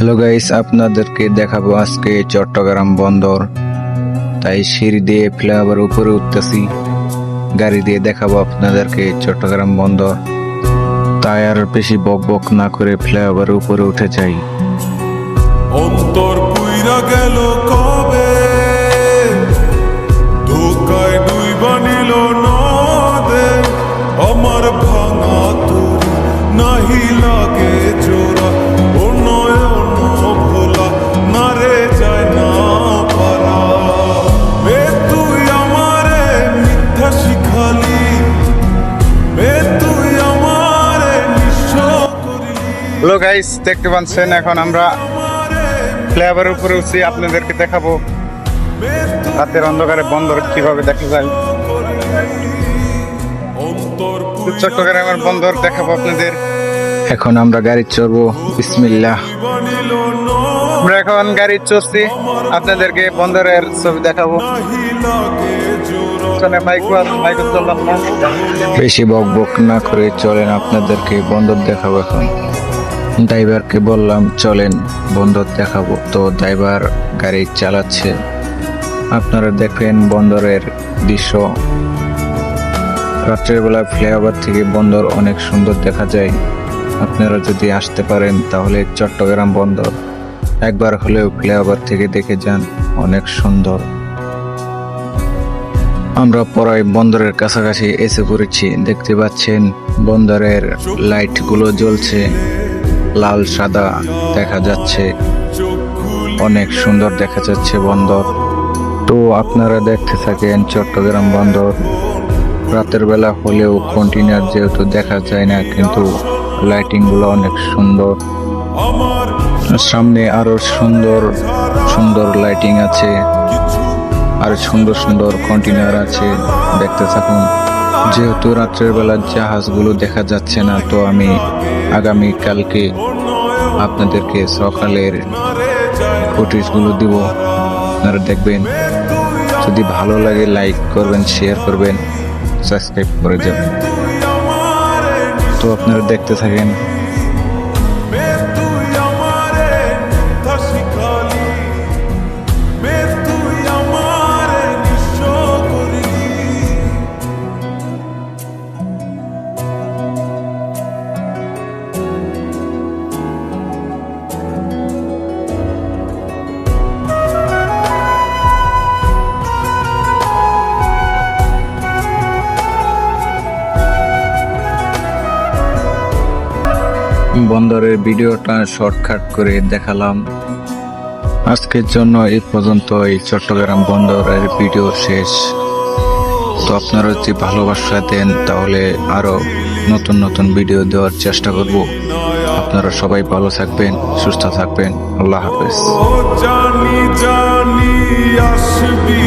Hello guys, আপনাদেরকে দেখাবো আজকে চট্টগ্রাম বন্দর। তাই সিঁড়ি দিয়ে ফ্লাইওভার উপরে উঠতেছি, গাড়ি দিয়ে দেখাবো আপনাদেরকে চট্টগ্রাম বন্দর। তাই আর বেশি বক বক না করে ফ্লাইওভার উপরে উঠে যাই। অন্তর পুইরা গেল কবে, ধোকায় ডুইবা নিল নদে, আমার ভাঙা তরি নাহি লাগে জোড়া, ও নয়ন ভোলা না রে যায় না পারা। বে তুই আমারে মিথ্যা শিখালি, বে তুই আমারে নিঃস্ব করিলি। হ্যালো গাইস, দেখতে পাচ্ছেন এখন আমরা ফ্লাইওভারের উপরে উঠছি, আপনাদেরকে দেখাবো রাতের অন্ধকারে বন্দর কিভাবে দেখা যায়। চট্টগ্রামের বন্দর দেখাবো আপনাদের। এখন আমরা গাড়ি চড়বো, বিসমিল্লাহ। আমরা এখন গাড়ি চড়ছি, আপনাদেরকে বন্দরের ছবি দেখাবো। বেশি বক বক না করে চলেন, আপনাদেরকে বন্দর দেখাবো। এখন ড্রাইভারকে বললাম চলেন বন্দর দেখাবো, তো ড্রাইভার গাড়ি চালাচ্ছে। আপনারা দেখবেন বন্দরের দৃশ্য। রাত্রের বেলা ফ্লাইওভার থেকে বন্দর অনেক সুন্দর দেখা যায়। আপনারা যদি আসতে পারেন তাহলে চট্টগ্রাম বন্দর একবার হলেও ফ্লাইওভার থেকে দেখে যান, অনেক সুন্দর। আমরা পরায় বন্দরের কাছাকাছি এসে পড়েছি। দেখতে পাচ্ছেন বন্দরের লাইটগুলো জ্বলছে, লাল সাদা দেখা যাচ্ছে, অনেক সুন্দর দেখা যাচ্ছে বন্দর। তো আপনারা দেখতে থাকেন চট্টগ্রাম বন্দর। রাতের বেলা হলেও কন্টিনিউয়ার যেহেতু দেখা যায় না, কিন্তু লাইটিং গুলো অনেক সুন্দর। সামনে আরো সুন্দর সুন্দর লাইটিং আছে, আর সুন্দর সুন্দর কন্টিনিউয়ার আছে, দেখতে থাকুন। যেহেতু রাত্রের বেলা জাহাজগুলো দেখা যাচ্ছে না, তো আমি আগামী কালকে আপনাদেরকে সকালের ফুটেজগুলো দিব, আপনারা দেখবেন। যদি ভালো লাগে লাইক করবেন, শেয়ার করবেন, সাবস্ক্রাইব করে যাবেন। তো আপনারা দেখতে থাকেন। বন্দরের ভিডিওটা শর্টকাট করে দেখালাম। আজকের জন্য এই পর্যন্তই। চট্টগ্রাম বন্দরের ভিডিও শেষ। তো আপনারা যদি ভালোবাসা দেন তাহলে আরো নতুন নতুন ভিডিও দেওয়ার চেষ্টা করব। আপনারা সবাই ভালো থাকবেন, সুস্থ থাকবেন। আল্লাহ হাফেজ। জানি জানি আসবি।